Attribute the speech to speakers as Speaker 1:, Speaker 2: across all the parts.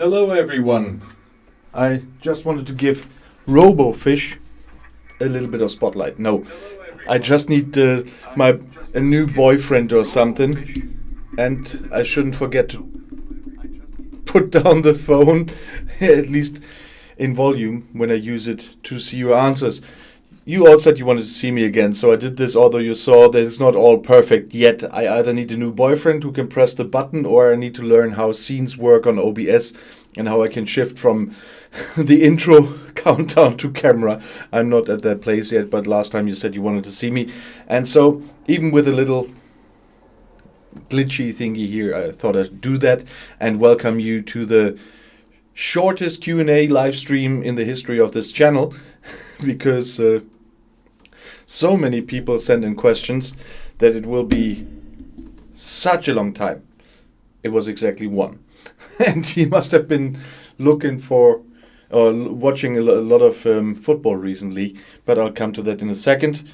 Speaker 1: Hello everyone. I just wanted to give RoboFish a little bit of spotlight. No, I just need a new boyfriend or something, and I shouldn't forget to put down the phone, at least in volume, when I use it to see your answers. You all said you wanted to see me again, so I did this, although you saw that it's not all perfect yet. I either need a new boyfriend who can press the button, or I need to learn how scenes work on OBS and how I can shift from the intro countdown to camera. I'm not at that place yet, but last time you said you wanted to see me. And so, even with a little glitchy thingy here, I thought I'd do that and welcome you to the shortest Q&A live stream in the history of this channel, because so many people send in questions that it will be such a long time. It was exactly one. And he must have been looking for or watching a lot of football recently, but I'll come to that in a second.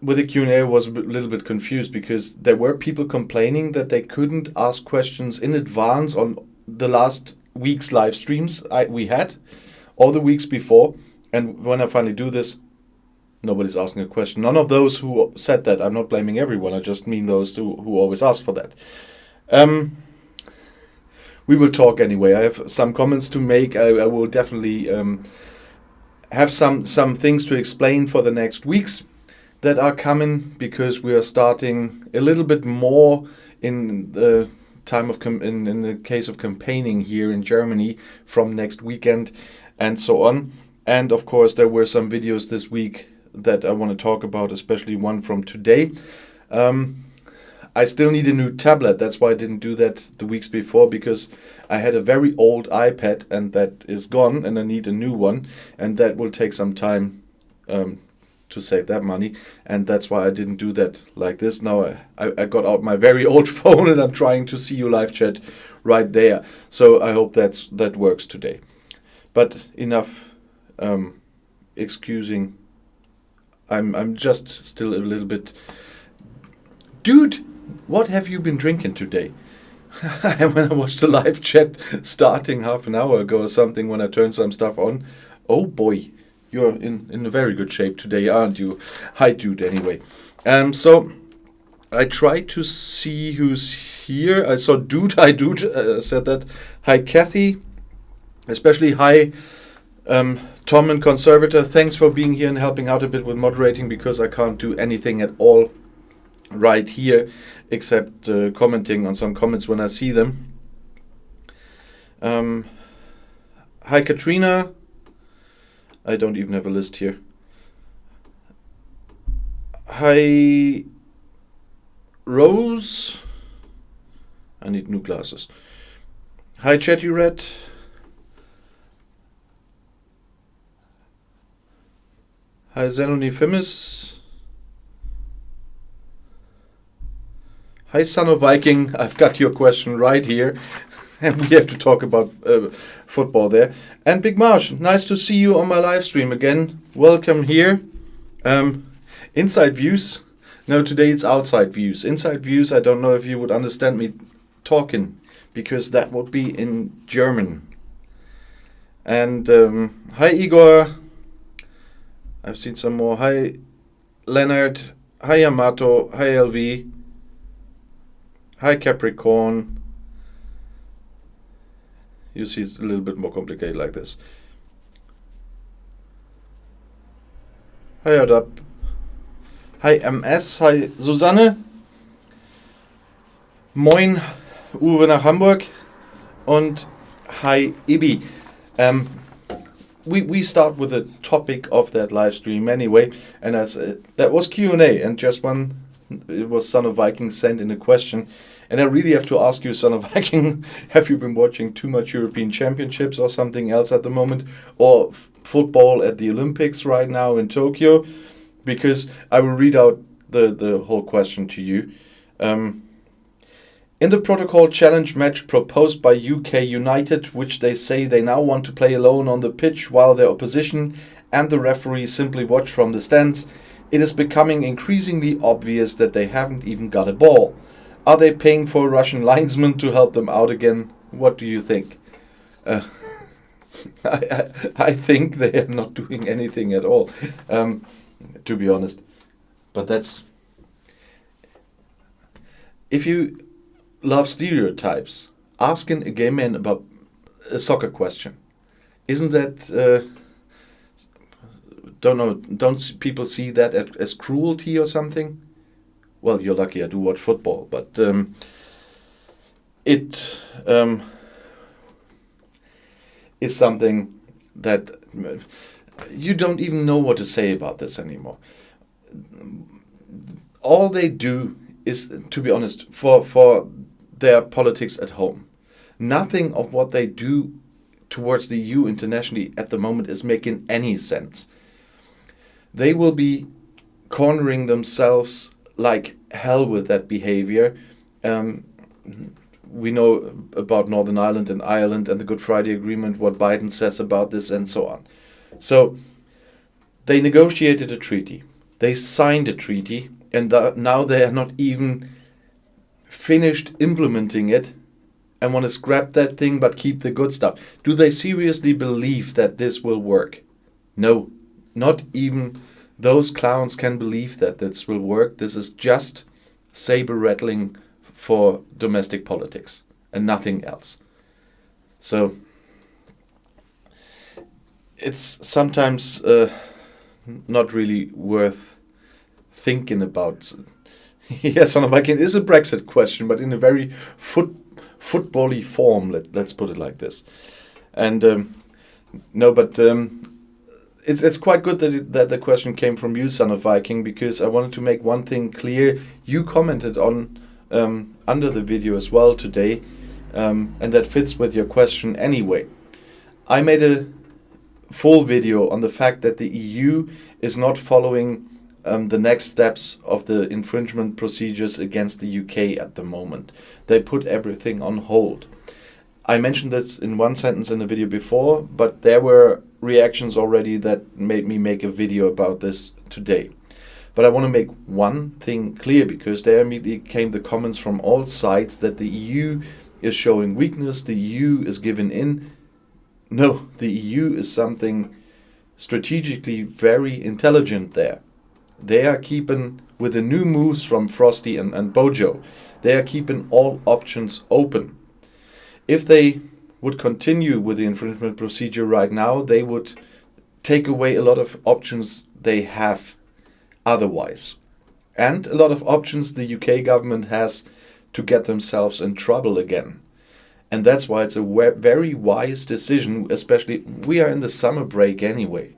Speaker 1: With the Q&A, I was a little bit confused because there were people complaining that they couldn't ask questions in advance on the last week's live streams we had, all the weeks before. And when I finally do this, nobody's asking a question. None of those who said that, I'm not blaming everyone, I just mean those who always ask for that. We will talk anyway. I have some comments to make. I will definitely have some things to explain for the next weeks that are coming, because we are starting a little bit more in the time of in the case of campaigning here in Germany from next weekend and so on. And of course there were some videos this week that I want to talk about, especially one from today. I still need a new tablet. That's why I didn't do that the weeks before, because I had a very old iPad and that is gone and I need a new one, and that will take some time to save that money, and that's why I didn't do that like this. Now I got out my very old phone and I'm trying to see you live chat right there. So I hope that works today. But enough excusing. I'm just still a little bit... Dude, what have you been drinking today? When I watched the live chat starting half an hour ago or something, when I turned some stuff on, oh boy, you're in a very good shape today, aren't you? Hi, dude, anyway. So I tried to see who's here. I saw Dude. Hi, Dude. Said that. Hi, Kathy. Especially hi, Tom and Conservator. Thanks for being here and helping out a bit with moderating, because I can't do anything at all right here except commenting on some comments when I see them. Hi, Katrina. I don't even have a list here. Hi, Rose. I need new glasses. Hi, Chatty Red. Hi, Zenoni Fimis. Hi, Son of Viking. I've got your question right here. And we have to talk about football there. And Big Marsh, nice to see you on my live stream again. Welcome here. Inside views. No, today it's outside views. Inside views, I don't know if you would understand me talking, because that would be in German. And hi, Igor. I've seen some more. Hi, Leonard. Hi, Yamato. Hi, LV. Hi, Capricorn. You see, it's a little bit more complicated like this. Hi, Adap. Hi, MS. Hi, Susanne. Moin, Uwe nach Hamburg. Und hi, Ibi. We start with the topic of that live stream anyway, and that was Q&A, and just one, it was Son of Viking sent in a question. And I really have to ask you, Son of Viking, have you been watching too much European Championships or something else at the moment? Or football at the Olympics right now in Tokyo? Because I will read out the whole question to you. In the protocol challenge match proposed by UK United, which they say they now want to play alone on the pitch while their opposition and the referee simply watch from the stands, it is becoming increasingly obvious that they haven't even got a ball. Are they paying for a Russian linesman to help them out again? What do you think? I think they are not doing anything at all, to be honest. But that's... If you love stereotypes, asking a gay man about a soccer question, isn't that... don't people see that as cruelty or something? Well, you're lucky I do watch football, but it is something that you don't even know what to say about this anymore. All they do is, to be honest, for their politics at home. Nothing of what they do towards the EU internationally at the moment is making any sense. They will be cornering themselves like hell with that behavior. We know about Northern Ireland and Ireland and the Good Friday Agreement, what Biden says about this and so on. So they negotiated a treaty. They signed a treaty, and now they are not even finished implementing it and want to scrap that thing but keep the good stuff. Do they seriously believe that this will work? No, not even those clowns can believe that this will work. This is just saber rattling for domestic politics and nothing else. So it's sometimes not really worth thinking about. Yes, on a Viking is a Brexit question, but in a very football-y form. Let's put it like this. And it's quite good that the question came from you, Son of Viking, because I wanted to make one thing clear. You commented on under the video as well today, and that fits with your question anyway. I made a full video on the fact that the EU is not following the next steps of the infringement procedures against the UK at the moment. They put everything on hold. I mentioned this in one sentence in the video before, but there were reactions already that made me make a video about this today. But I want to make one thing clear, because there immediately came the comments from all sides that the EU is showing weakness, the EU is giving in. No, the EU is something strategically very intelligent there. They are keeping, with the new moves from Frosty and Bojo, they are keeping all options open. If they would continue with the infringement procedure right now, they would take away a lot of options they have otherwise. And a lot of options the UK government has to get themselves in trouble again. And that's why it's a very wise decision, especially we are in the summer break anyway.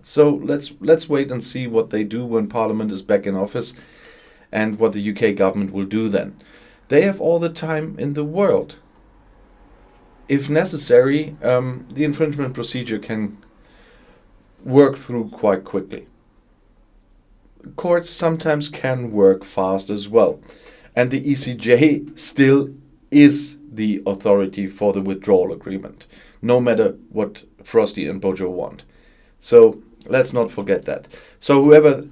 Speaker 1: So let's wait and see what they do when Parliament is back in office and what the UK government will do then. They have all the time in the world. If necessary, the infringement procedure can work through quite quickly. Courts sometimes can work fast as well. And the ECJ still is the authority for the withdrawal agreement, no matter what Frosty and Bojo want. So let's not forget that. So whoever,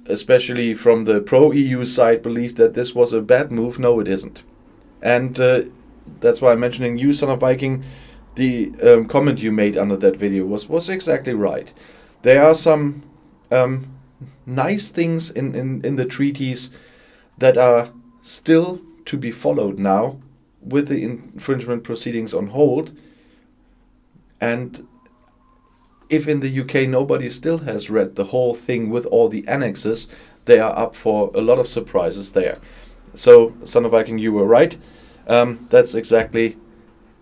Speaker 1: especially from the pro-EU side, believed that this was a bad move, no, it isn't. And that's why I'm mentioning you, Son of Viking. The comment you made under that video was exactly right. There are some nice things in the treaties that are still to be followed now with the infringement proceedings on hold. And if in the UK nobody still has read the whole thing with all the annexes, they are up for a lot of surprises there. So, Son of Viking, you were right. That's exactly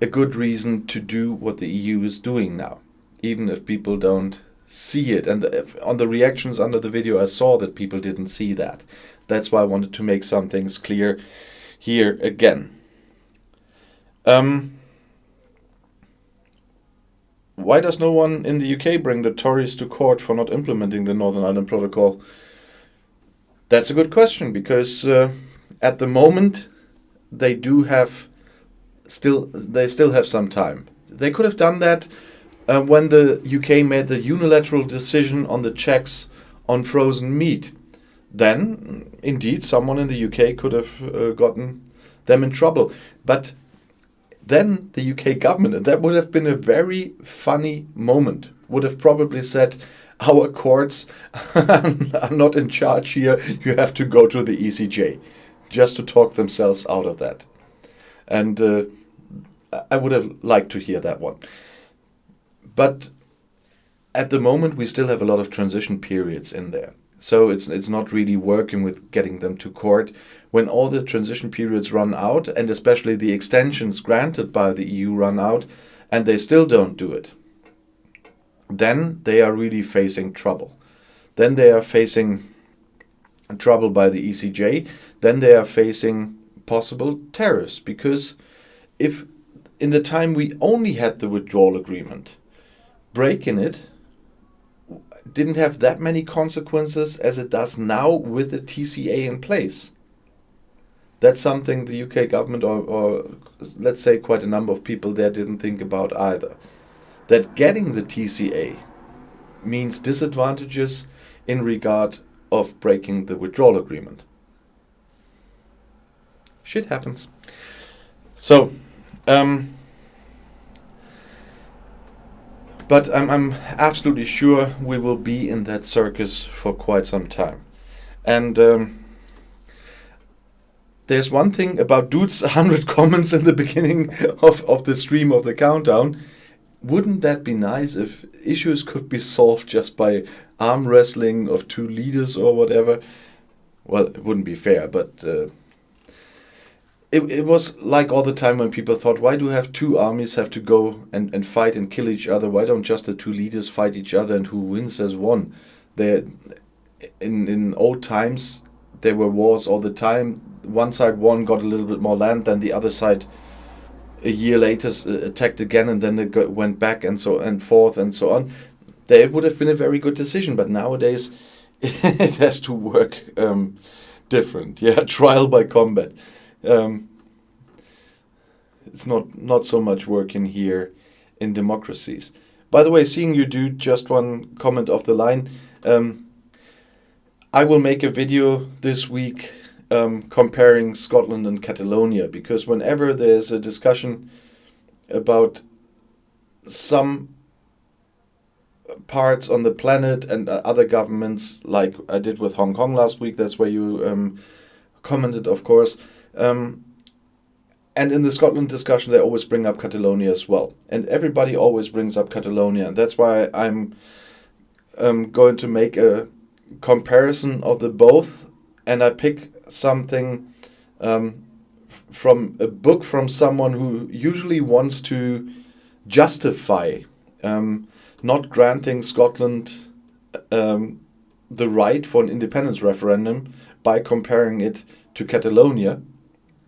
Speaker 1: a good reason to do what the EU is doing now, even if people don't see it. And on the reactions under the video, I saw that people didn't see that. That's why I wanted to make some things clear here again. Why does no one in the UK bring the Tories to court for not implementing the Northern Ireland Protocol? That's a good question, because at the moment they still have some time. They could have done that when the UK made the unilateral decision on the checks on frozen meat. then indeed someone in the UK could have gotten them in trouble. But then the UK government, and that would have been a very funny moment, would have probably said, our courts are not in charge here, you have to go to the ECJ, just to talk themselves out of that. And I would have liked to hear that one. But at the moment, we still have a lot of transition periods in there. So it's not really working with getting them to court. When all the transition periods run out, and especially the extensions granted by the EU run out, and they still don't do it, then they are really facing trouble. Then they are facing trouble by the ECJ. Then they are facing possible tariffs. Because if in the time we only had the withdrawal agreement, breaking it didn't have that many consequences as it does now with the TCA in place. That's something the UK government or let's say quite a number of people there didn't think about either. That getting the TCA means disadvantages in regard of breaking the withdrawal agreement. Shit happens. So, but I'm absolutely sure we will be in that circus for quite some time. And there's one thing about Dude's 100 comments in the beginning of the stream of the countdown. Wouldn't that be nice if issues could be solved just by arm wrestling of two leaders or whatever? Well, it wouldn't be fair, but it was like all the time when people thought, why do have two armies have to go and fight and kill each other? Why don't just the two leaders fight each other, and who wins has won? In old times, there were wars all the time. One side won, got a little bit more land, than the other side a year later attacked again, and then it went back and so and forth and so on. There would have been a very good decision, but nowadays it has to work different. Yeah, trial by combat. It's not so much working here in democracies. By the way, seeing you do just one comment off the line, I will make a video this week comparing Scotland and Catalonia, because whenever there's a discussion about some parts on the planet and other governments, like I did with Hong Kong last week, that's where you commented, of course, and in the Scotland discussion they always bring up Catalonia as well, and everybody always brings up Catalonia, and that's why I'm going to make a comparison of the both, and I pick something from a book from someone who usually wants to justify not granting Scotland the right for an independence referendum by comparing it to Catalonia,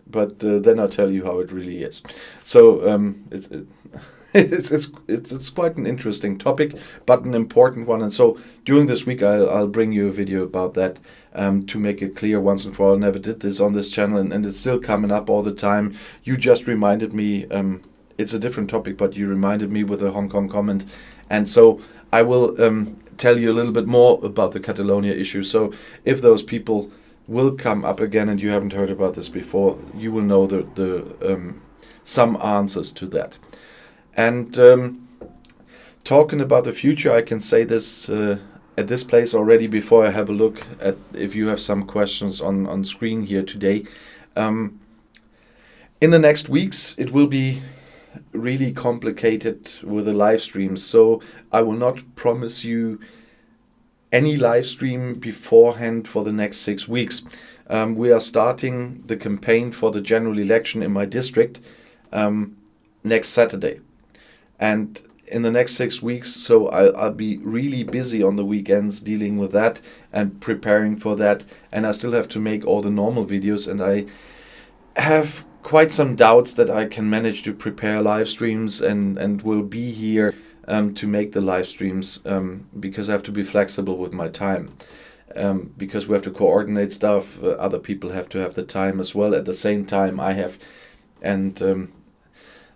Speaker 1: but then I'll tell you how it really is. So it's quite an interesting topic, but an important one. And so during this week, I'll bring you a video about that to make it clear once and for all. I never did this on this channel, and it's still coming up all the time. You just reminded me. It's a different topic, but you reminded me with a Hong Kong comment, and so I will tell you a little bit more about the Catalonia issue. So if those people will come up again and you haven't heard about this before, you will know the some answers to that. And talking about the future, I can say this at this place already before I have a look at if you have some questions on screen here today. In the next weeks, it will be really complicated with the live streams, so I will not promise you any live stream beforehand for the next 6 weeks. We are starting the campaign for the general election in my district next Saturday. And in the next 6 weeks, so I'll be really busy on the weekends dealing with that and preparing for that. And I still have to make all the normal videos, and I have quite some doubts that I can manage to prepare live streams and will be here to make the live streams because I have to be flexible with my time. Because we have to coordinate stuff, other people have to have the time as well. At the same time I have, and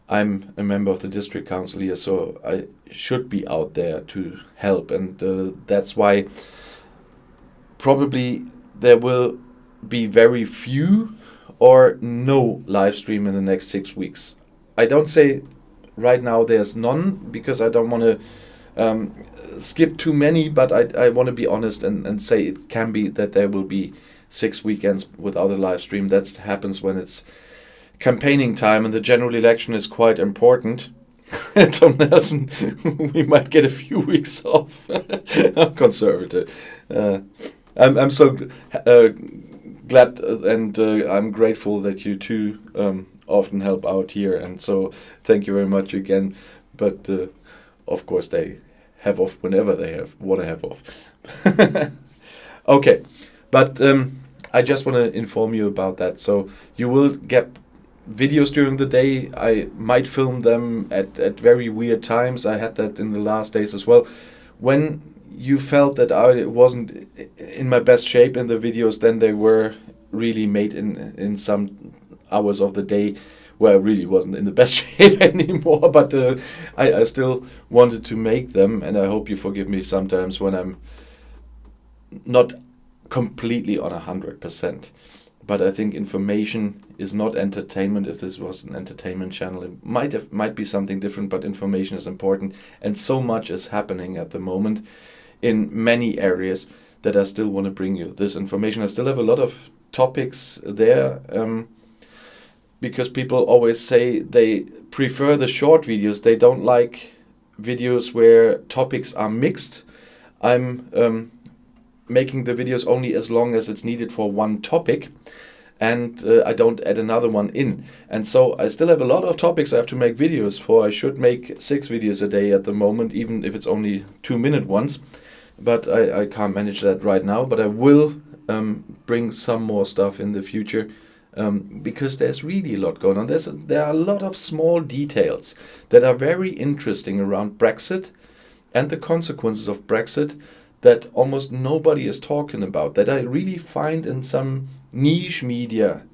Speaker 1: I'm a member of the district council here, so I should be out there to help, and that's why probably there will be very few or no live stream in the next 6 weeks. I don't say right now there's none, because I don't want to skip too many, but I want to be honest and say it can be that there will be 6 weekends without a live stream. That happens when it's campaigning time and the general election is quite important. Tom Nelson, we might get a few weeks off. I'm conservative. I'm so glad and I'm grateful that you two often help out here, and so thank you very much again. But of course they have off whenever they want to have off. Okay, but I just want to inform you about that. So you will get videos during the day. I might film them at very weird times. I had that in the last days as well. When you felt that I wasn't in my best shape in the videos, then they were really made in some hours of the day where I really wasn't in the best shape anymore. But I still wanted to make them, and I hope you forgive me sometimes when I'm not completely on 100%. But I think information is not entertainment. If this was an entertainment channel, it might be something different, but information is important. And so much is happening at the moment in many areas that I still want to bring you this information. I still have a lot of topics there, because people always say they prefer the short videos. They don't like videos where topics are mixed. I'm making the videos only as long as it's needed for one topic, and I don't add another one in. And so I still have a lot of topics I have to make videos for. I should make 6 videos a day at the moment, even if it's only 2-minute ones. But I can't manage that right now. But I will bring some more stuff in the future, because there's really a lot going on. There are a lot of small details that are very interesting around Brexit and the consequences of Brexit that almost nobody is talking about, that I really find in some niche media,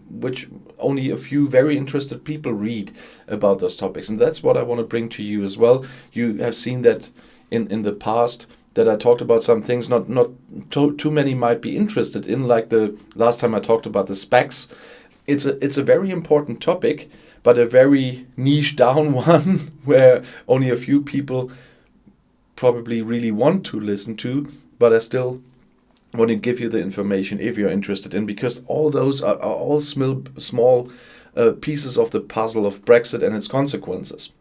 Speaker 1: which only a few very interested people read about those topics. And that's what I want to bring to you as well. You have seen that in the past, that I talked about some things not too many might be interested in, like the last time I talked about the specs. It's a very important topic, but a very niche down one where only a few people probably really want to listen to, but I still want to give you the information if you're interested in, because all those are all small pieces of the puzzle of Brexit and its consequences.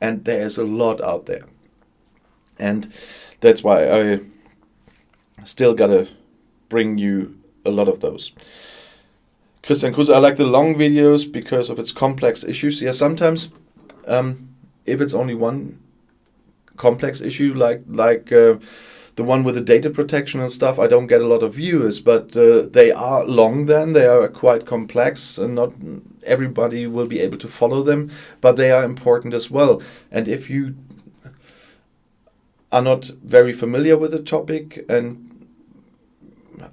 Speaker 1: And there's a lot out there. And that's why I still gotta bring you a lot of those. Christian Kruse, I like the long videos because of its complex issues. Yeah, sometimes if it's only one complex issue, like the one with the data protection and stuff, I don't get a lot of viewers, but they are long then, they are quite complex, and not everybody will be able to follow them, but they are important as well. And if you are not very familiar with the topic, and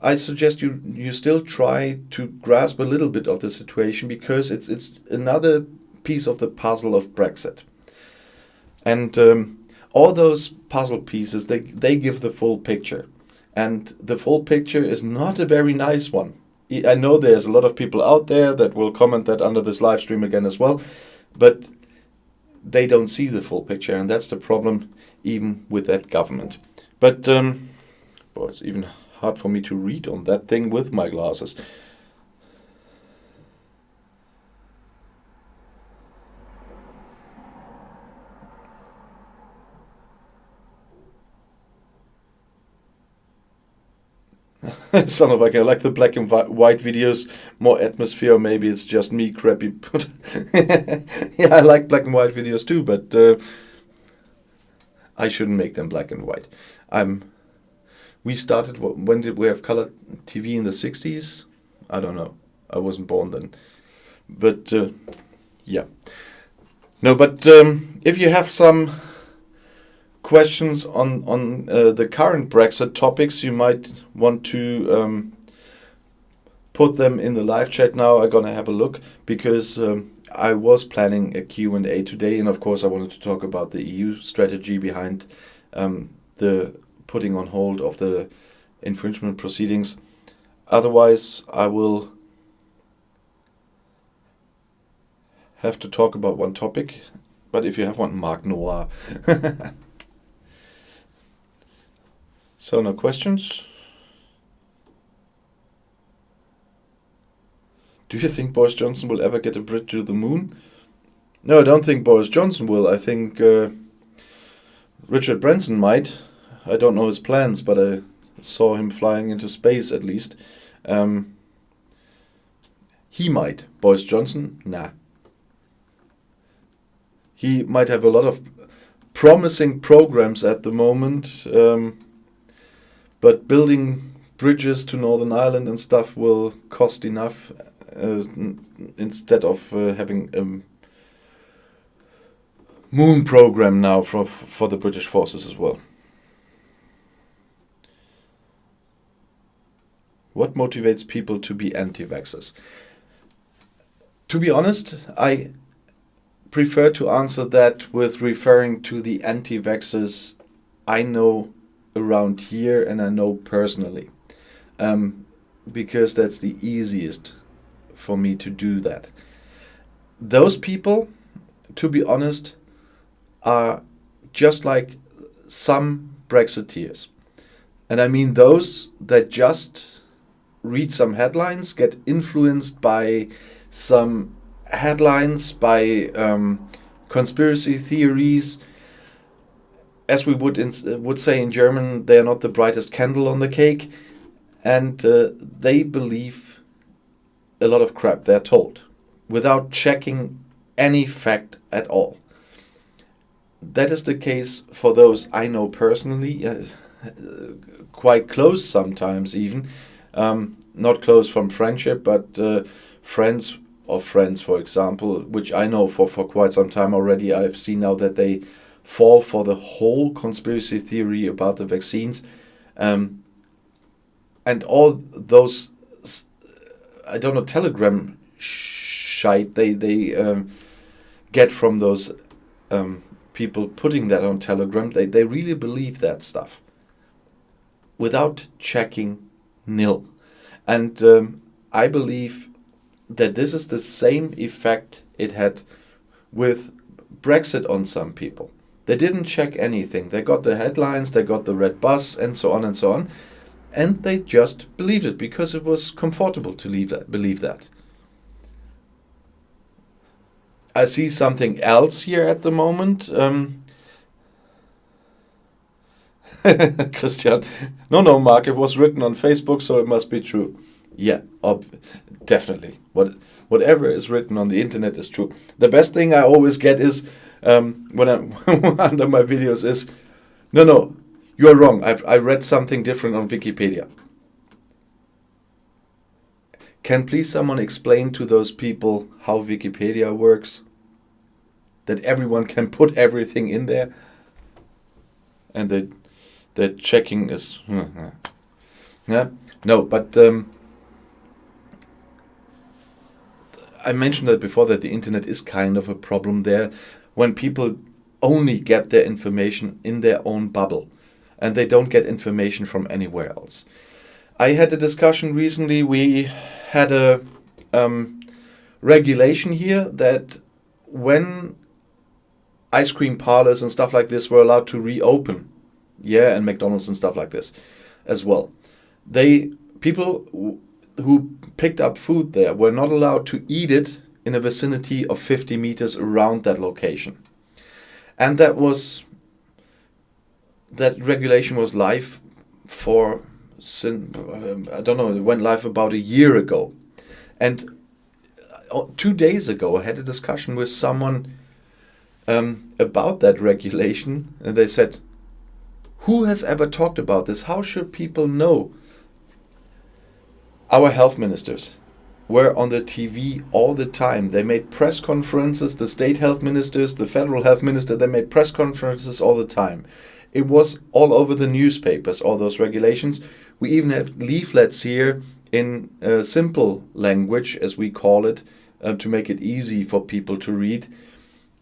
Speaker 1: I suggest you still try to grasp a little bit of the situation, because it's another piece of the puzzle of Brexit. And all those puzzle pieces, they give the full picture. And the full picture is not a very nice one. I know there's a lot of people out there that will comment that under this live stream again as well, but they don't see the full picture, and that's the problem even with that government. But it's even hard for me to read on that thing with my glasses. Son of I like the black and white videos, more atmosphere. Maybe it's just me crappy. But yeah, I like black and white videos too, but I shouldn't make them black and white. We started, when did we have color TV in the 60s? I don't know. I wasn't born then. But yeah. No, but if you have some questions on the current Brexit topics, you might want to put them in the live chat now. I'm gonna have a look, because I was planning a Q&A today, and of course I wanted to talk about the EU strategy behind the putting on hold of the infringement proceedings. Otherwise, I will have to talk about one topic. But if you have one, Mark Noir. So, no questions? Do you think Boris Johnson will ever get a bridge to the moon? No, I don't think Boris Johnson will. I think Richard Branson might. I don't know his plans, but I saw him flying into space at least. He might. Boris Johnson? Nah. He might have a lot of promising programs at the moment, but building bridges to Northern Ireland and stuff will cost enough instead of having a moon program now for the British forces as well. What motivates people to be anti-vaxxers? To be honest, I prefer to answer that with referring to the anti-vaxxers I know around here and I know personally, because that's the easiest for me to do that. Those people, to be honest, are just like some Brexiteers. And I mean those that just read some headlines, get influenced by some headlines, by conspiracy theories. As we would say in German, they are not the brightest candle on the cake, and they believe a lot of crap they're told without checking any fact at all. That is the case for those I know personally, quite close sometimes even. Not close from friendship, but friends of friends, for example, which I know for quite some time already. I've seen now that they fall for the whole conspiracy theory about the vaccines, and all those, I don't know, Telegram shite they get from those people putting that on Telegram. They really believe that stuff without checking nil. And I believe that this is the same effect it had with Brexit on some people. They didn't check anything. They got the headlines, they got the red bus, and so on and so on. And they just believed it because it was comfortable to believe that. I see something else here at the moment. Christian, no, Mark, it was written on Facebook, so it must be true. Yeah, definitely. Whatever is written on the internet is true. The best thing I always get is when I'm under my videos is, no, you are wrong. I read something different on Wikipedia. Can please someone explain to those people how Wikipedia works? That everyone can put everything in there, and the checking is yeah. No, but I mentioned that before, that the internet is kind of a problem there when people only get their information in their own bubble and they don't get information from anywhere else. I had a discussion recently. We had a regulation here that when ice cream parlors and stuff like this were allowed to reopen, and McDonald's and stuff like this as well, people who picked up food there were not allowed to eat it in a vicinity of 50 meters around that location. And that regulation was live for, I don't know, it went live about a year ago. And 2 days ago I had a discussion with someone about that regulation, and they said, who has ever talked about this? How should people know? Our health ministers were on the TV all the time. They made press conferences, the state health ministers, the federal health minister, they made press conferences all the time. It was all over the newspapers, all those regulations. We even have leaflets here in simple language, as we call it, to make it easy for people to read,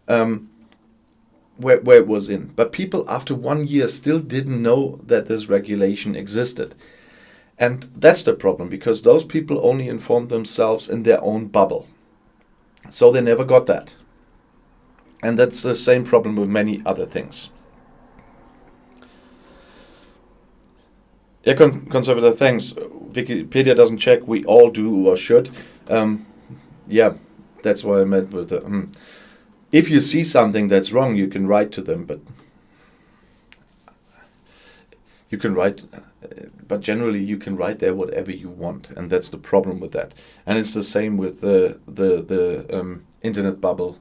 Speaker 1: where it was in. But people after 1 year still didn't know that this regulation existed. And that's the problem, because those people only inform themselves in their own bubble. So they never got that. And that's the same problem with many other things. Yeah, conservative things. Wikipedia doesn't check. We all do or should. Yeah, that's what I meant with the... If you see something that's wrong, you can write to them, but you can write... But generally, you can write there whatever you want, and that's the problem with that. And it's the same with the internet bubble.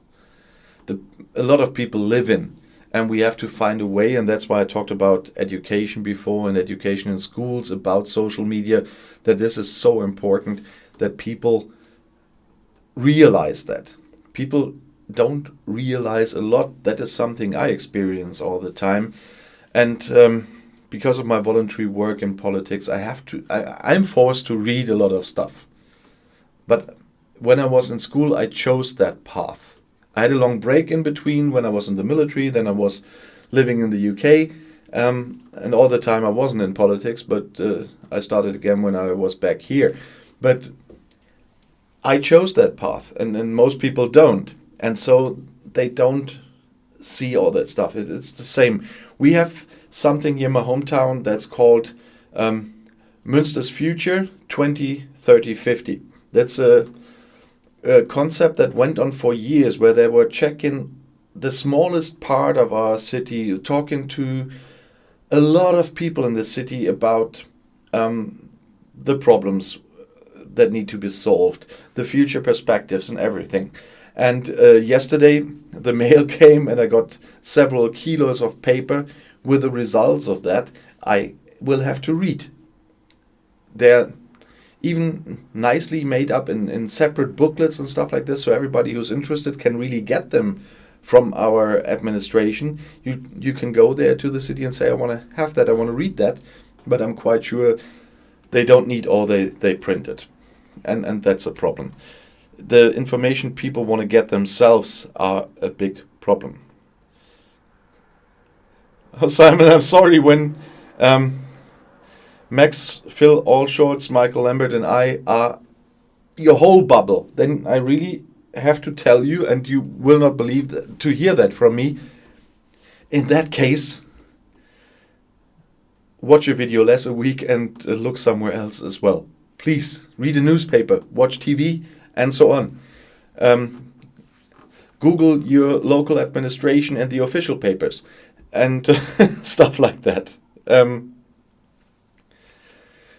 Speaker 1: A lot of people live in, and we have to find a way. And that's why I talked about education before, and education in schools about social media. That this is so important that people realize that. People don't realize a lot. That is something I experience all the time, and. Because of my voluntary work in politics, I'm forced to read a lot of stuff. But when I was in school, I chose that path. I had a long break in between when I was in the military, then I was living in the UK, and all the time I wasn't in politics, but I started again when I was back here. But I chose that path, and most people don't. And so they don't see all that stuff. It's the same. We have something here in my hometown that's called Münster's Future 2030-50. That's a concept that went on for years, where they were checking the smallest part of our city, talking to a lot of people in the city about the problems that need to be solved, the future perspectives and everything. And yesterday the mail came, and I got several kilos of paper with the results of that. I will have to read. They're even nicely made up in separate booklets and stuff like this, so everybody who's interested can really get them from our administration. You can go there to the city and say, I want to have that, I want to read that, but I'm quite sure they don't need all they printed. And that's a problem. The information people want to get themselves are a big problem. Simon, I'm sorry, when Max, Phil Allshorts, Michael Lambert and I are your whole bubble, then I really have to tell you, and you will not believe that, to hear that from me. In that case, watch a video less a week and look somewhere else as well. Please, read a newspaper, watch TV, and so on. Google your local administration and the official papers, and stuff like that.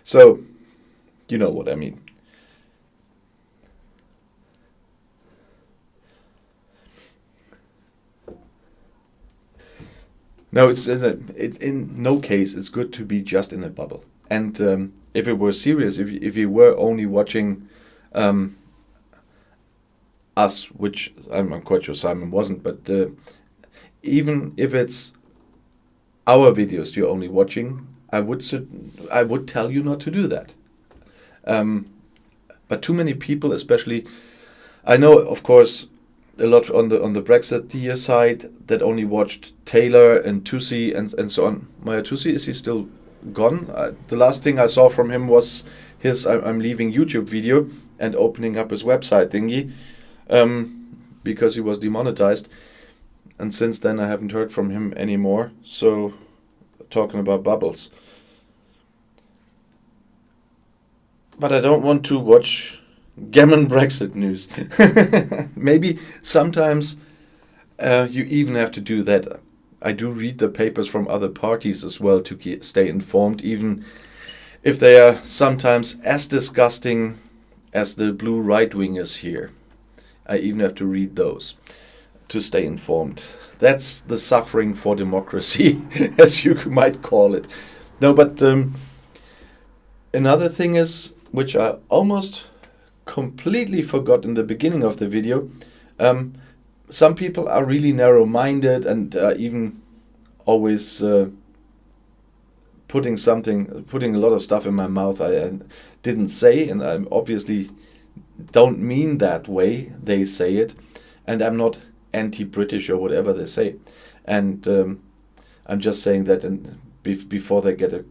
Speaker 1: So, you know what I mean. No, it's in no case it's good to be just in a bubble. And if it were serious, if you were only watching us, which I'm quite sure Simon wasn't, but even if it's our videos you're only watching, I would tell you not to do that. But too many people, especially, I know, of course, a lot on the Brexit EU side that only watched Taylor and Tusi and so on. Maya Tusi, is he still gone? The last thing I saw from him was his I'm leaving YouTube video and opening up his website thingy, because he was demonetized. And since then I haven't heard from him anymore. So, talking about bubbles. But I don't want to watch gammon Brexit news. Maybe sometimes you even have to do that. I do read the papers from other parties as well to stay informed, even if they are sometimes as disgusting as the blue right-wingers here. I even have to read those to stay informed. That's the suffering for democracy, as you might call it. No, but another thing is, which I almost completely forgot in the beginning of the video, some people are really narrow-minded and even always putting a lot of stuff in my mouth I didn't say, and I obviously don't mean that way they say it, and I'm not anti-British or whatever they say, and I'm just saying that before they get a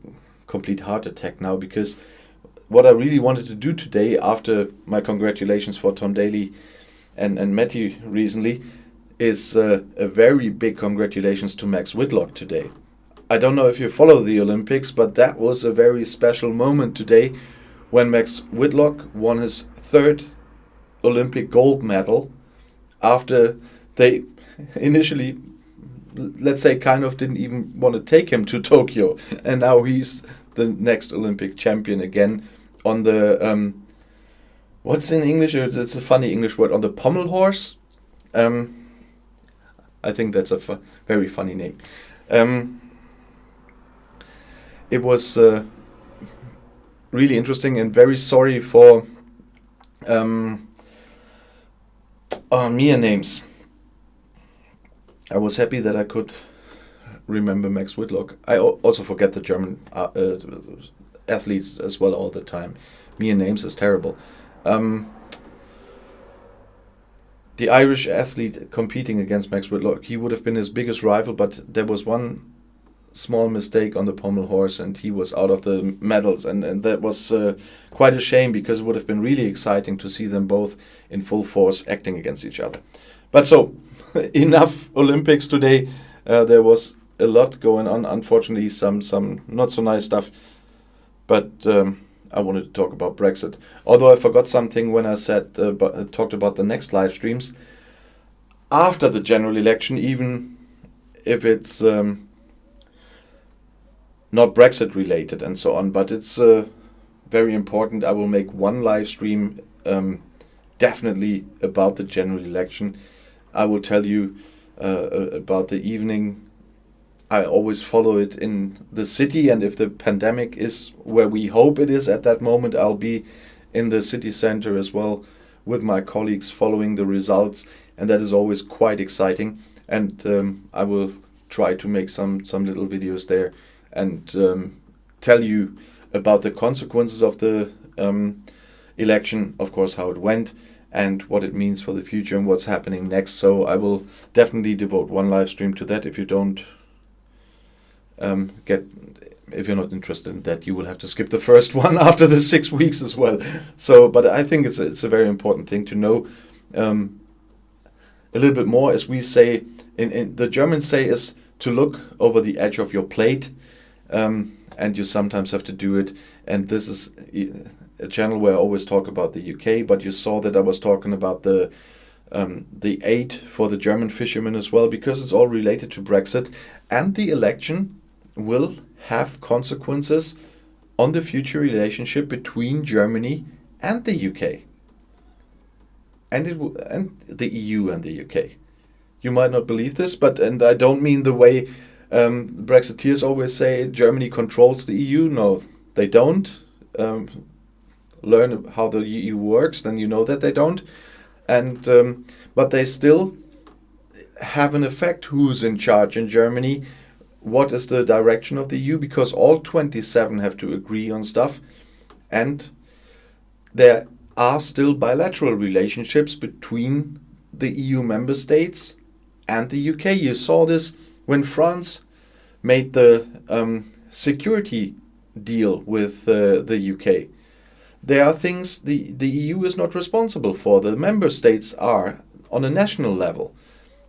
Speaker 1: complete heart attack now, because what I really wanted to do today, after my congratulations for Tom Daly and Matthew recently, is a very big congratulations to Max Whitlock today. I don't know if you follow the Olympics, but that was a very special moment today when Max Whitlock won his third Olympic gold medal after they initially, let's say, kind of didn't even want to take him to Tokyo. And now he's the next Olympic champion again on the, what's in English? It's a funny English word, on the pommel horse. I think that's a very funny name. It was really interesting, and very sorry for mere names. I was happy that I could remember Max Whitlock. I also forget the German athletes as well all the time. Mere names is terrible. The Irish athlete competing against Max Whitlock, he would have been his biggest rival, but there was one small mistake on the pommel horse and he was out of the medals, and that was quite a shame, because it would have been really exciting to see them both in full force acting against each other. But so, enough Olympics today. There was a lot going on, unfortunately some not so nice stuff, but I wanted to talk about Brexit. Although I forgot something when I said talked about the next live streams after the general election, even if it's not Brexit related and so on, but it's very important. I will make one live stream definitely about the general election. I will tell you about the evening. I always follow it in the city, and if the pandemic is where we hope it is at that moment, I'll be in the city center as well with my colleagues following the results, and that is always quite exciting. And I will try to make some little videos there and tell you about the consequences of the election, of course, how it went, and what it means for the future and what's happening next. So I will definitely devote one live stream to that. If you don't if you're not interested in that, you will have to skip the first one after the 6 weeks as well. So, but I think it's a very important thing to know a little bit more, as we say in the Germans say, is to look over the edge of your plate, and you sometimes have to do it. And this is a channel where I always talk about the UK, but you saw that I was talking about the aid for the German fishermen as well, because it's all related to Brexit, and the election will have consequences on the future relationship between Germany and the UK, and the EU and the UK. You might not believe this, and I don't mean the way Brexiteers always say Germany controls the EU. No, they don't. Learn how the EU works, then you know that they don't. And but they still have an effect. Who's in charge in Germany? What is the direction of the EU? Because all 27 have to agree on stuff, and there are still bilateral relationships between the EU member states and the UK. You saw this when France made the security deal with the UK. There are things the EU is not responsible for. The member states are on a national level.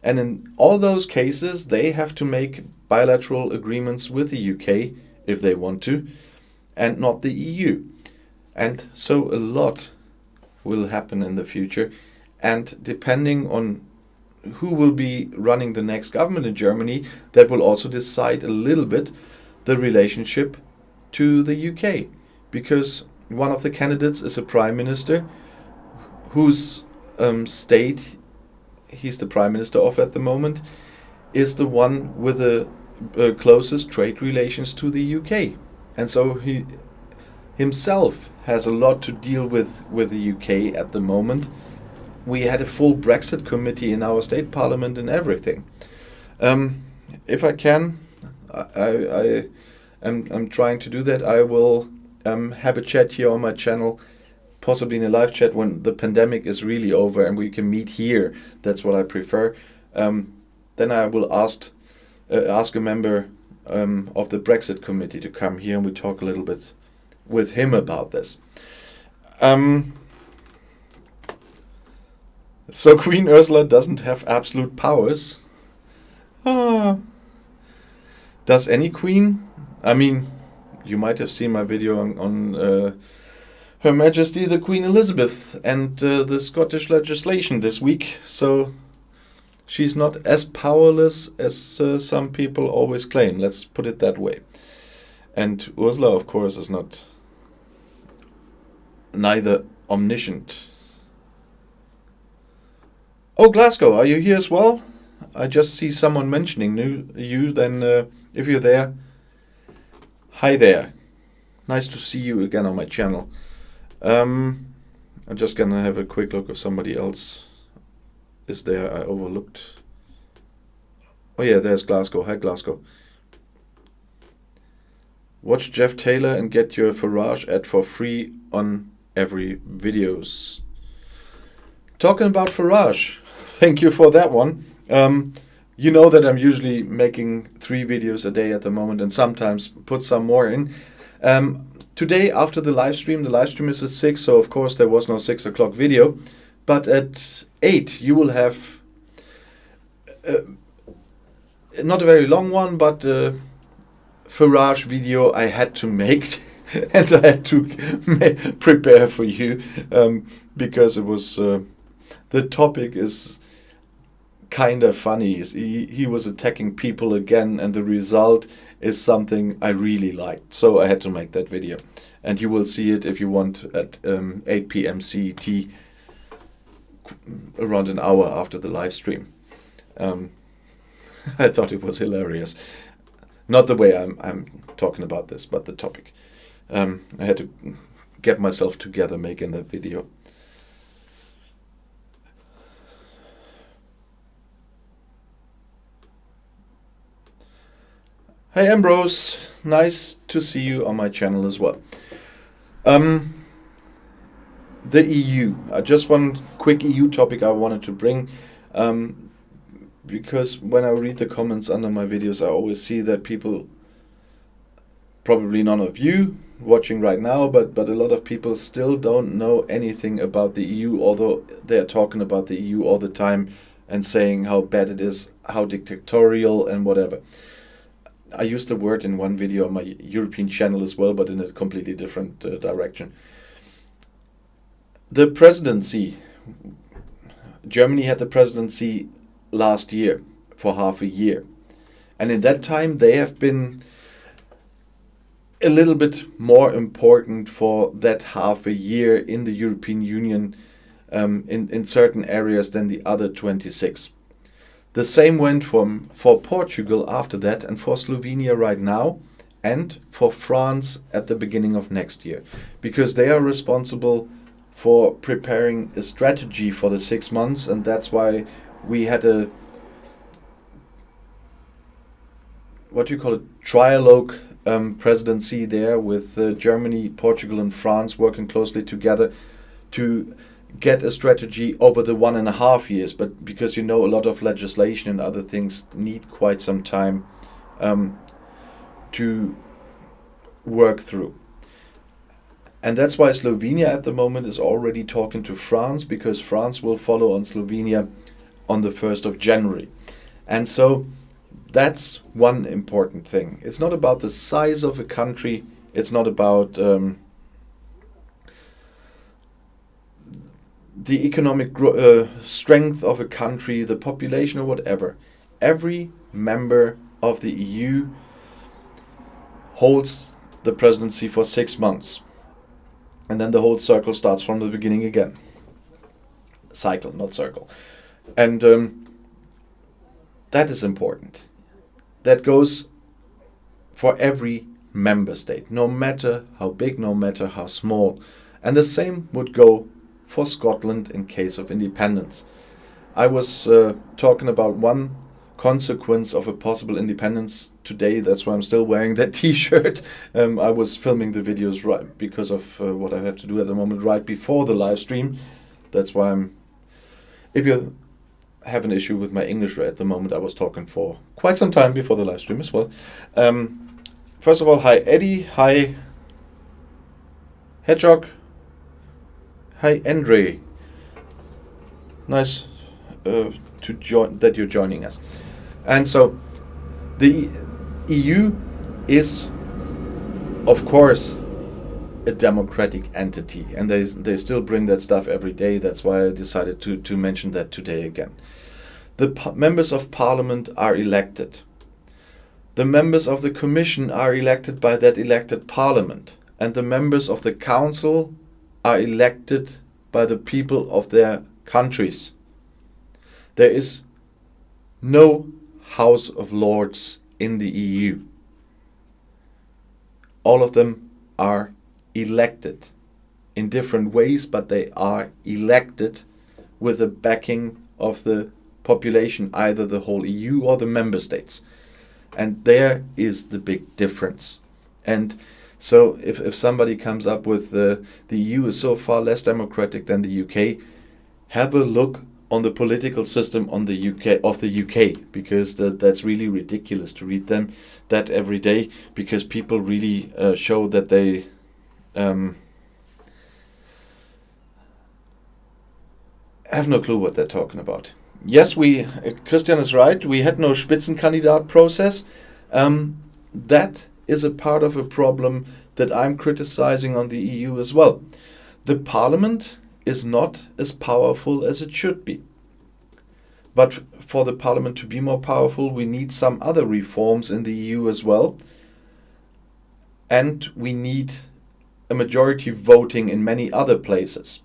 Speaker 1: And in all those cases, they have to make bilateral agreements with the UK if they want to, and not the EU. And so a lot will happen in the future. And depending on who will be running the next government in Germany, that will also decide a little bit the relationship to the UK. Because one of the candidates is a prime minister whose state he's the prime minister of at the moment is the one with the closest trade relations to the UK. And so he himself has a lot to deal with the UK at the moment. We had a full Brexit committee in our state parliament and everything. If I can, I'm trying to do that. I will have a chat here on my channel, possibly in a live chat when the pandemic is really over and we can meet here. That's what I prefer. Then I will ask a member of the Brexit committee to come here and we talk a little bit with him about this. So Queen Ursula doesn't have absolute powers. Does any queen? I mean, you might have seen my video on Her Majesty the Queen Elizabeth and the Scottish legislation this week. So she's not as powerless as some people always claim. Let's put it that way. And Ursula, of course, is neither omniscient. Oh, Glasgow, are you here as well? I just see someone mentioning you. Then if you're there, hi there. Nice to see you again on my channel. I'm just gonna have a quick look if somebody else is there. I overlooked. Oh yeah, there's Glasgow. Hi Glasgow. Watch Jeff Taylor and get your Farage ad for free on every videos. Talking about Farage, thank you for that one. You know that I'm usually making 3 videos a day at the moment and sometimes put some more in. Today after the live stream is at 6, so of course there was no 6 o'clock video. But at 8 you will have not a very long one, but Farage video I had to make and I had to prepare for you because it was the topic is kind of funny. He was attacking people again, and the result is something I really liked. So I had to make that video. And you will see it if you want at 8 p.m. CET, around an hour after the live stream. I thought it was hilarious. Not the way I'm talking about this, but the topic. I had to get myself together making that video. Hey Ambrose, nice to see you on my channel as well. The EU, just one quick EU topic I wanted to bring, because when I read the comments under my videos I always see that people, probably none of you watching right now, but a lot of people still don't know anything about the EU, although they're talking about the EU all the time and saying how bad it is, how dictatorial and whatever. I used the word in one video on my European channel as well, but in a completely different direction. The presidency, Germany had the presidency last year for half a year. And in that time they have been a little bit more important for that half a year in the European Union in certain areas than the other 26. The same went for Portugal after that, and for Slovenia right now, and for France at the beginning of next year, because they are responsible for preparing a strategy for the 6 months, and that's why we had a trialogue presidency there with Germany, Portugal and France working closely together to get a strategy over the 1.5 years, but because a lot of legislation and other things need quite some time to work through. And that's why Slovenia at the moment is already talking to France, because France will follow on Slovenia on the 1st of January. And so that's one important thing. It's not about the size of a country, it's not about the economic strength of a country, the population or whatever. Every member of the EU holds the presidency for 6 months. And then the whole circle starts from the beginning again. Cycle, not circle. And that is important. That goes for every member state, no matter how big, no matter how small. And the same would go for Scotland in case of independence. I was talking about one consequence of a possible independence today. That's why I'm still wearing that t-shirt. I was filming the videos right because of what I have to do at the moment right before the live stream. That's why if you have an issue with my English at the moment, I was talking for quite some time before the live stream as well. First of all, hi Eddie, hi Hedgehog. Hi, Andre. Nice to join that you're joining us. And so, the EU is, of course, a democratic entity, and they still bring that stuff every day. That's why I decided to mention that today again. The members of parliament are elected. The members of the commission are elected by that elected parliament, and the members of the council are elected by the people of their countries. There is no House of Lords in the EU. All of them are elected in different ways, but they are elected with the backing of the population, either the whole EU or the member states. And there is the big difference. And so if somebody comes up with the EU is so far less democratic than the UK, have a look on the political system on the UK, because that's really ridiculous to read that every day, because people really show that they have no clue what they're talking about. Yes, Christian is right, we had no Spitzenkandidat process. That is a part of a problem that I'm criticizing on the EU as well. The parliament is not as powerful as it should be. But for the parliament to be more powerful, we need some other reforms in the EU as well. And we need a majority voting in many other places.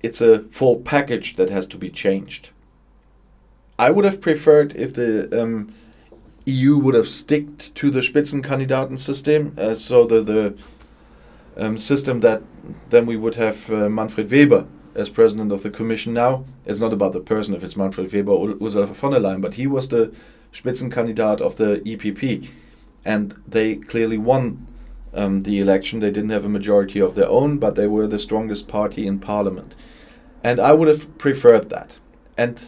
Speaker 1: It's a full package that has to be changed. I would have preferred if the EU would have sticked to the Spitzenkandidaten system, so the system that then we would have Manfred Weber as president of the Commission now. It's not about the person, if it's Manfred Weber or Ursula von der Leyen, but he was the Spitzenkandidat of the EPP, and they clearly won the election. They didn't have a majority of their own, but they were the strongest party in parliament. And I would have preferred that. And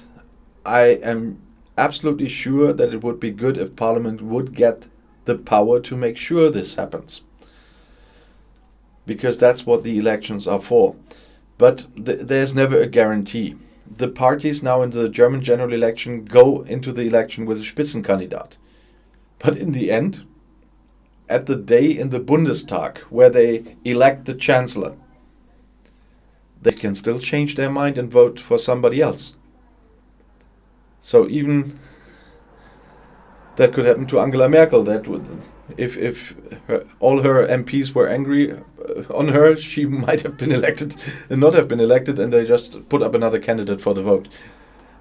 Speaker 1: I am absolutely sure that it would be good if parliament would get the power to make sure this happens, because that's what the elections are for. But there's never a guarantee. The parties now in the German general election go into the election with a Spitzenkandidat. But in the end, at the day in the Bundestag where they elect the chancellor, they can still change their mind and vote for somebody else. So even that could happen to Angela Merkel. That would, if all her MPs were angry on her, she might have been elected and not have been elected, and they just put up another candidate for the vote.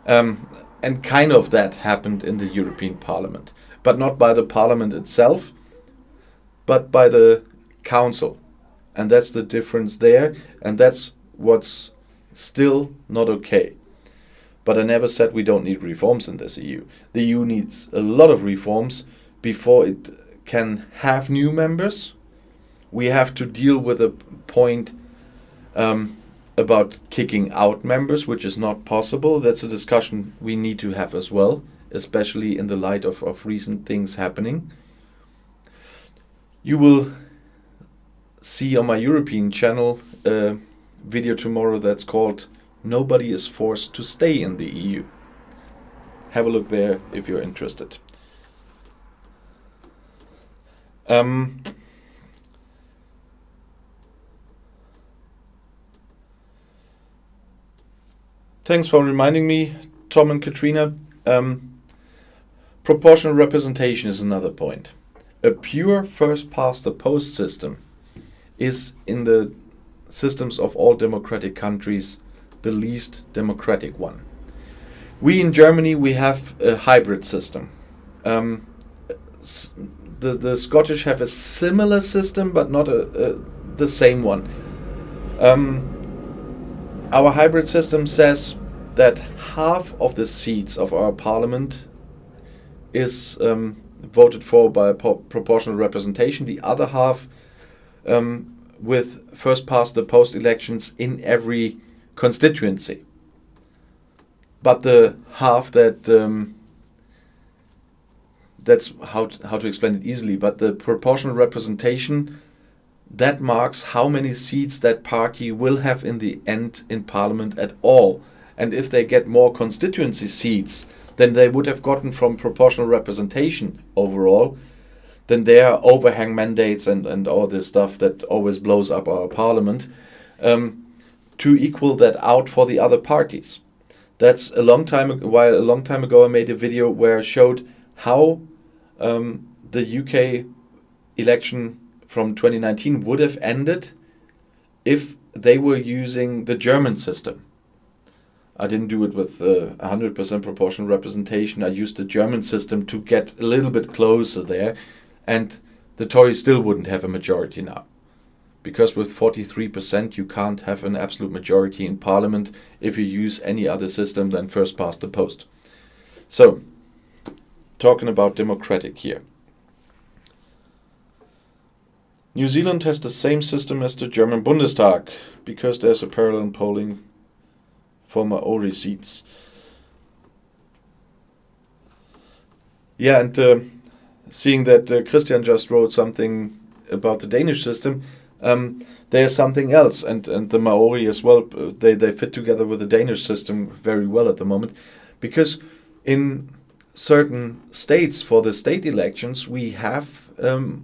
Speaker 1: And kind of that happened in the European Parliament, but not by the Parliament itself, but by the Council. And that's the difference there, and that's what's still not okay. But I never said we don't need reforms in this EU. The EU needs a lot of reforms before it can have new members. We have to deal with a point about kicking out members, which is not possible. That's a discussion we need to have as well, especially in the light of recent things happening. You will see on my European channel a video tomorrow that's called "Nobody is Forced to Stay in the EU." Have a look there if you're interested. Thanks for reminding me, Tom and Katrina. Proportional representation is another point. A pure first-past-the-post system is, in the systems of all democratic countries, the least democratic one. We in Germany, we have a hybrid system. The Scottish have a similar system, but not the same one. Our hybrid system says that half of the seats of our parliament is voted for by proportional representation, the other half with first-past-the-post elections in every constituency. But the half that that's how to explain it easily. But the proportional representation, that marks how many seats that party will have in the end in parliament at all. And if they get more constituency seats than they would have gotten from proportional representation overall, then their overhang mandates and all this stuff that always blows up our parliament, to equal that out for the other parties. That's a long time ago I made a video where I showed how the UK election from 2019 would have ended if they were using the German system. I didn't do it with 100% proportional representation. I used the German system to get a little bit closer there, and the Tories still wouldn't have a majority now. Because with 43% you can't have an absolute majority in parliament if you use any other system than first past the post. So, talking about democratic here. New Zealand has the same system as the German Bundestag, because there's a parallel polling for Maori seats. Yeah, and seeing that Christian just wrote something about the Danish system, there's something else, and the Maori as well, they fit together with the Danish system very well at the moment, because in certain states, for the state elections, we have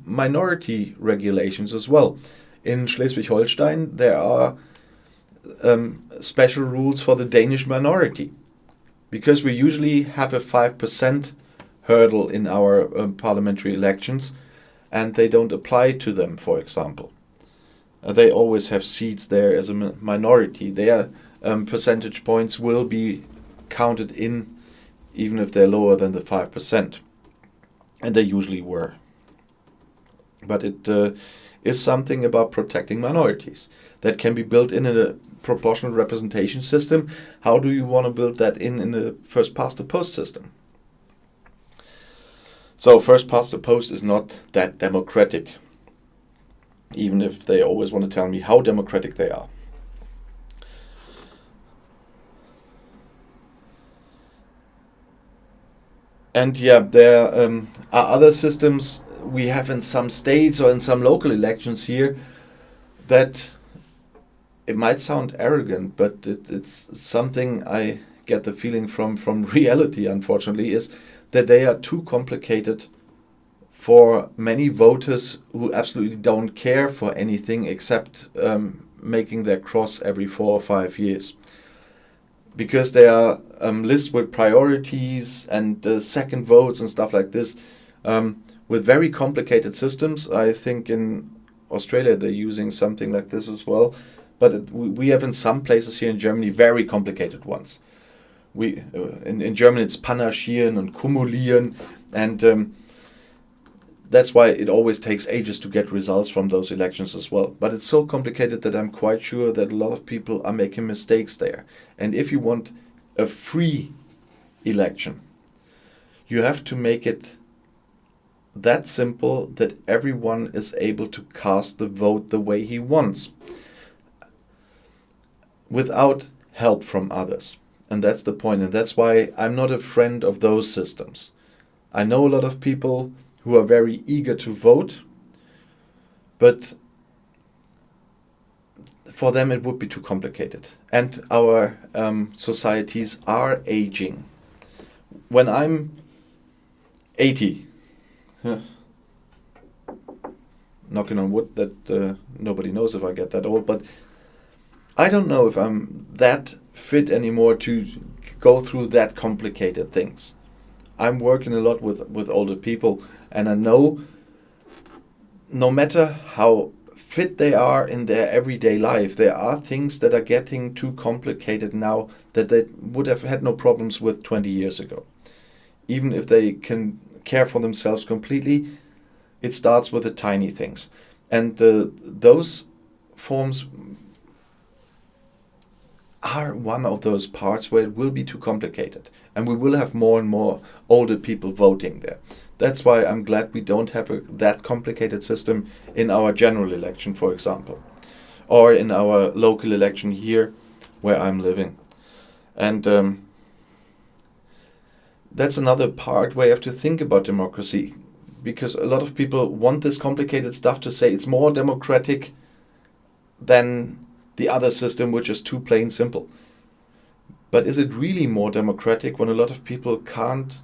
Speaker 1: minority regulations as well. In Schleswig-Holstein, there are special rules for the Danish minority, because we usually have a 5% hurdle in our parliamentary elections, and they don't apply to them, for example. They always have seats there as a minority. Their percentage points will be counted in, even if they're lower than the 5%. And they usually were. But it is something about protecting minorities that can be built in a proportional representation system. How do you want to build that in a first past the post system? So first past the post is not that democratic, even if they always want to tell me how democratic they are. And yeah, there are other systems we have in some states or in some local elections here that, it might sound arrogant, but it's something I get the feeling from reality, unfortunately, is that they are too complicated for many voters who absolutely don't care for anything except making their cross every 4 or 5 years. Because they are lists with priorities and second votes and stuff like this, with very complicated systems. I think in Australia they're using something like this as well. But we have in some places here in Germany very complicated ones. In German it's panaschieren and kumulieren, and that's why it always takes ages to get results from those elections as well. But it's so complicated that I'm quite sure that a lot of people are making mistakes there. And if you want a free election, you have to make it that simple that everyone is able to cast the vote the way he wants, without help from others. And that's the point. And that's why I'm not a friend of those systems. I know a lot of people who are very eager to vote, but for them it would be too complicated. And our societies are aging. When I'm 80, knocking on wood that nobody knows if I get that old, but I don't know if I'm that fit anymore to go through that complicated things. I'm working a lot with older people, and I know no matter how fit they are in their everyday life, there are things that are getting too complicated now that they would have had no problems with 20 years ago. Even if they can care for themselves completely, it starts with the tiny things. And those forms are one of those parts where it will be too complicated, and we will have more and more older people voting there. That's why I'm glad we don't have that complicated system in our general election, for example, or in our local election here where I'm living. And that's another part where you have to think about democracy, because a lot of people want this complicated stuff to say it's more democratic than the other system, which is too plain simple. But is it really more democratic when a lot of people can't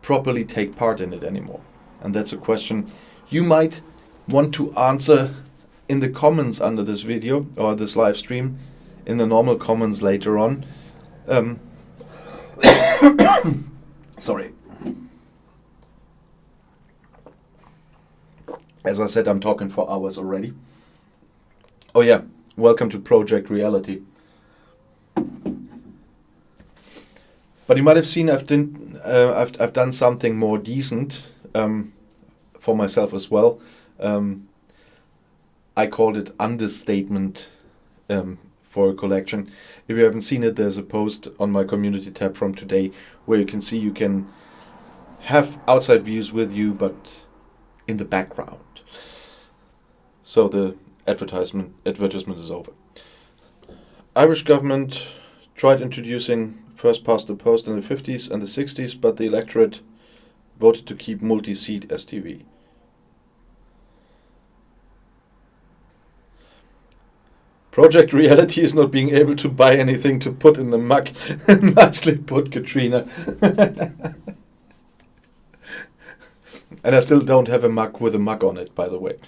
Speaker 1: properly take part in it anymore? And that's a question you might want to answer in the comments under this video or this live stream, in the normal comments later on. Sorry. As I said, I'm talking for hours already. Oh yeah, welcome to Project Reality. But you might have seen I've done something more decent for myself as well. I called it Understatement for a collection. If you haven't seen it, there's a post on my community tab from today where you can see you can have outside views with you, but in the background. So the advertisement is over. Irish government tried introducing first past the post in the 50s and the 60s, but the electorate voted to keep multi-seat STV. Project Reality is not being able to buy anything to put in the mug. Nicely put, Katrina. And I still don't have a mug with a mug on it, by the way.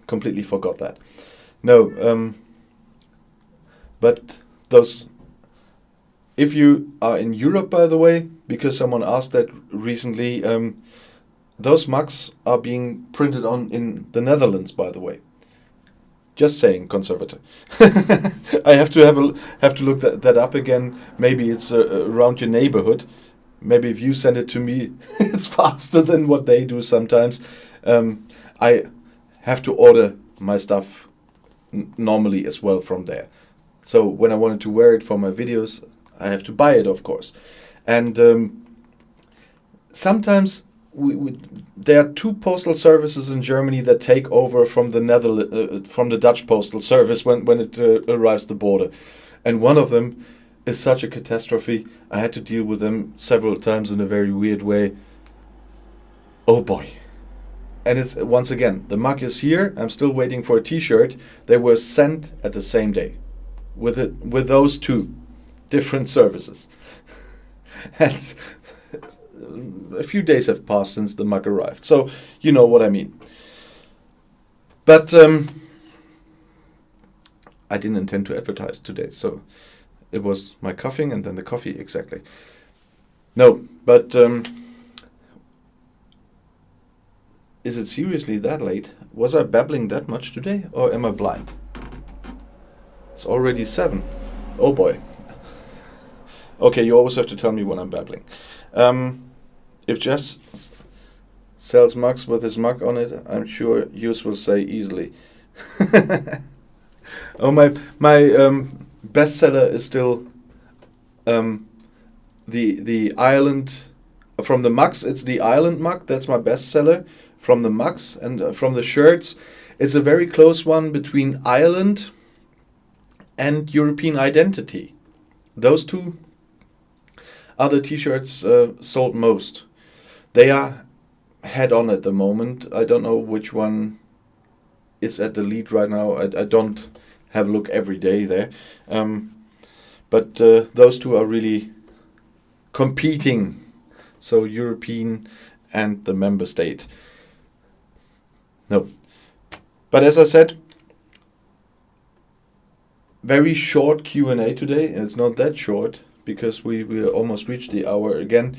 Speaker 1: Completely forgot that. No, but those... If you are in Europe, by the way, because someone asked that recently, those mugs are being printed on in the Netherlands, by the way. Just saying, conservative. I have to look that up again. Maybe it's around your neighborhood. Maybe if you send it to me, it's faster than what they do sometimes. I have to order my stuff normally as well from there. So when I wanted to wear it for my videos, I have to buy it, of course. And sometimes there are two postal services in Germany that take over from the Dutch postal service when it arrives the border. And one of them is such a catastrophe. I had to deal with them several times in a very weird way. Oh boy. And it's, once again, the mug is here. I'm still waiting for a t-shirt. They were sent at the same day with those two different services. And a few days have passed since the mug arrived. So you know what I mean. But I didn't intend to advertise today. So it was my coughing and then the coffee, exactly. No, but is it seriously that late? Was I babbling that much today, or am I blind? It's already 7. Oh boy. Okay, you always have to tell me when I'm babbling. If Jess sells mugs with his mug on it, I'm sure Hughes will say easily. Oh, my bestseller is still the Ireland. From the mugs, it's the Ireland mug. That's my bestseller. From the mugs and from the shirts, it's a very close one between Ireland and European identity. Those two are the t-shirts sold most. They are head on at the moment. I don't know which one is at the lead right now. I don't have a look every day there. But those two are really competing. So European and the member state. No. But as I said, very short Q&A today. It's not that short because we almost reached the hour again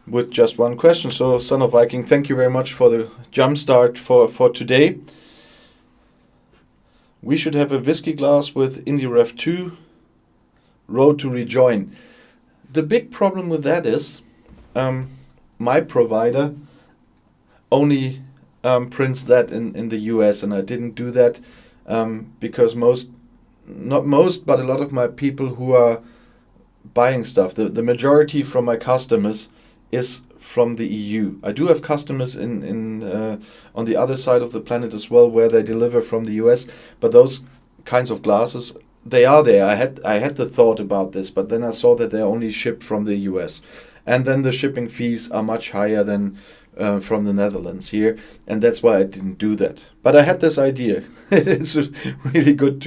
Speaker 1: with just one question. So Son of Viking, thank you very much for the jump start for today. We should have a whiskey glass with IndieRef 2, Road to Rejoin. The big problem with that is my provider only prints that in the US, and I didn't do that because not most, but a lot of my people who are buying stuff, the majority from my customers is from the EU. I do have customers in on the other side of the planet as well, where they deliver from the US, but those kinds of glasses, they are there. I had the thought about this, but then I saw that they're only shipped from the US, and then the shipping fees are much higher than from the Netherlands here, and that's why I didn't do that. But I had this idea. It's a really good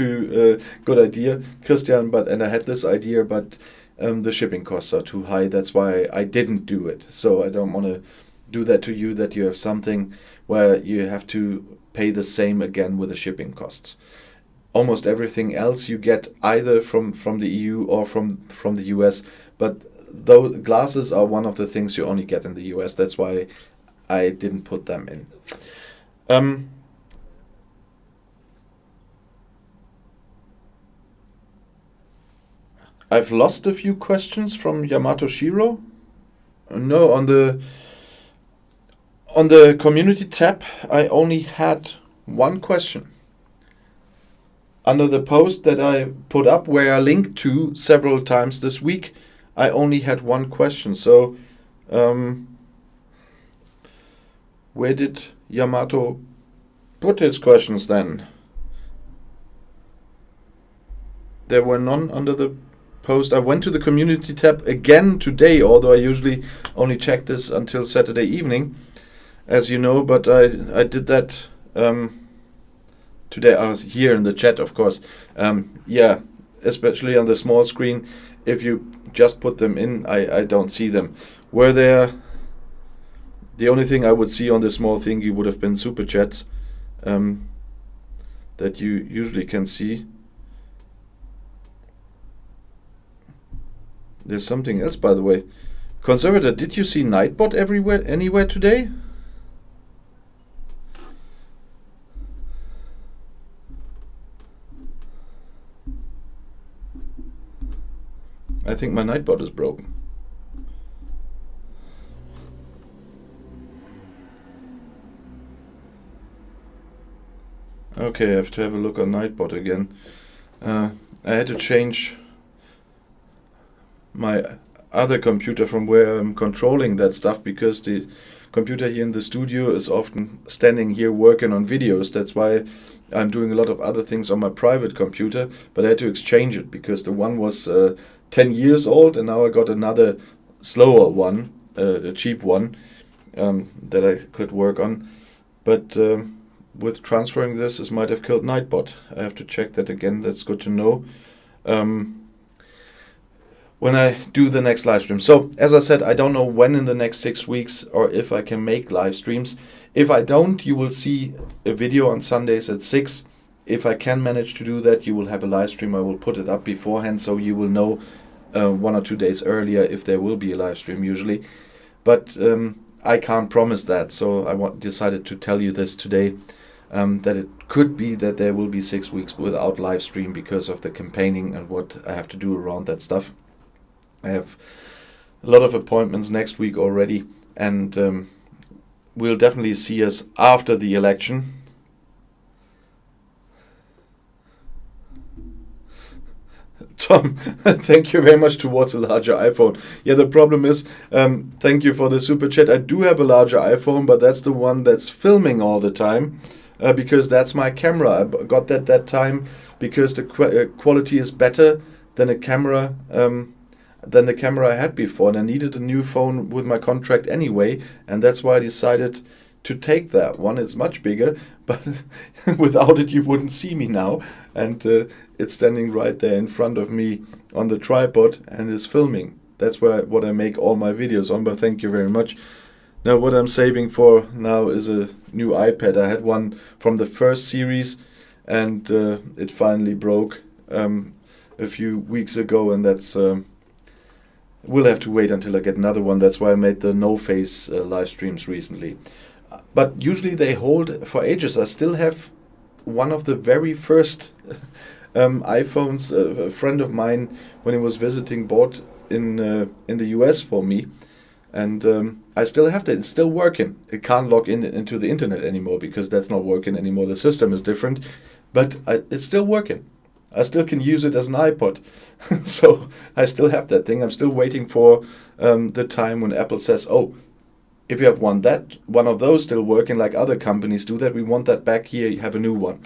Speaker 1: idea, Christian. And I had this idea, but the shipping costs are too high. That's why I didn't do it. So I don't want to do that to you, that you have something where you have to pay the same again with the shipping costs. Almost everything else you get either from the EU or from the US, but those glasses are one of the things you only get in the US. That's why I didn't put them in. I've lost a few questions from Yamato Shiro. No, on the community tab, I only had one question. Under the post that I put up, where I linked to several times this week, I only had one question. So, where did Yamato put his questions then? There were none under the post. I went to the community tab again today, although I usually only check this until Saturday evening, as you know, but I did that today. I was here in the chat, of course. Yeah, especially on the small screen. If you just put them in, I don't see them. Were there... The only thing I would see on the small thingy would have been super chats that you usually can see. There's something else, by the way. Conservator, did you see Nightbot anywhere today? I think my Nightbot is broken. Okay, I have to have a look on Nightbot again. I had to change my other computer from where I'm controlling that stuff, because the computer here in the studio is often standing here working on videos. That's why I'm doing a lot of other things on my private computer, but I had to exchange it because the one was 10 years old, and now I got another slower one, a cheap one, that I could work on. But with transferring this might have killed Nightbot. I have to check that again. That's good to know when I do the next live stream. So, as I said, I don't know when in the next 6 weeks or if I can make live streams. If I don't, you will see a video on Sundays at 6. If I can manage to do that, you will have a live stream. I will put it up beforehand, so you will know 1 or 2 days earlier if there will be a live stream usually. But I can't promise that, so I decided to tell you this today. That it could be that there will be 6 weeks without live stream because of the campaigning and what I have to do around that stuff. I have a lot of appointments next week already, and we'll definitely see us after the election. Tom, thank you very much towards a larger iPhone. Yeah, the problem is, thank you for the super chat. I do have a larger iPhone, but that's the one that's filming all the time. Because that's my camera. I got that time because the quality is better than the camera I had before, and I needed a new phone with my contract anyway, and that's why I decided to take that one. It's much bigger, but without it you wouldn't see me now, and it's standing right there in front of me on the tripod and is filming. That's what I make all my videos on, but thank you very much. Now what I'm saving for now is a new iPad. I had one from the first series, and it finally broke a few weeks ago, and that's we'll have to wait until I get another one. That's why I made the no-face live streams recently. But usually they hold for ages. I still have one of the very first iPhones. A friend of mine, when he was visiting, bought in the US for me. And I still have that. It's still working. It can't log into the internet anymore because that's not working anymore. The system is different, but it's still working. I still can use it as an iPod. So I still have that thing. I'm still waiting for the time when Apple says, oh, if you have one of those still working like other companies do that, we want that back here, you have a new one.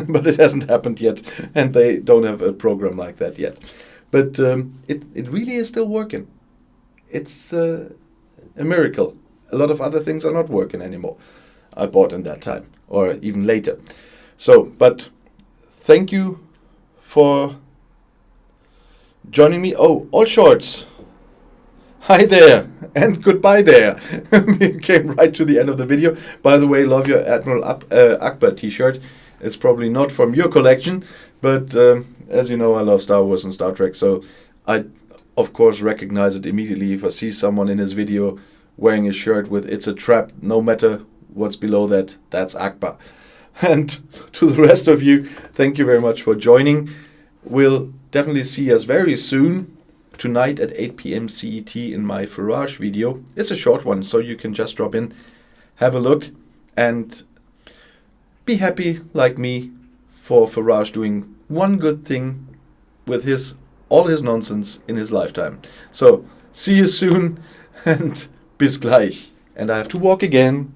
Speaker 1: But it hasn't happened yet, and they don't have a program like that yet. But it really is still working. it's a miracle. A lot of other things are not working anymore. I bought in that time or even later. So, but thank you for joining me. Oh, all shorts. Hi there and goodbye there. We came right to the end of the video. By the way, love your Admiral Akbar t-shirt. It's probably not from your collection, but as you know, I love Star Wars and Star Trek, so I, of course, recognize it immediately if I see someone in his video wearing a shirt with "It's a trap," no matter what's below that, that's Akbar. And to the rest of you, thank you very much for joining. We'll definitely see us very soon, tonight at 8 p.m. CET in my Farage video. It's a short one, so you can just drop in, have a look, and be happy like me for Farage doing one good thing with all his nonsense in his lifetime. So, see you soon and bis gleich. And I have to walk again.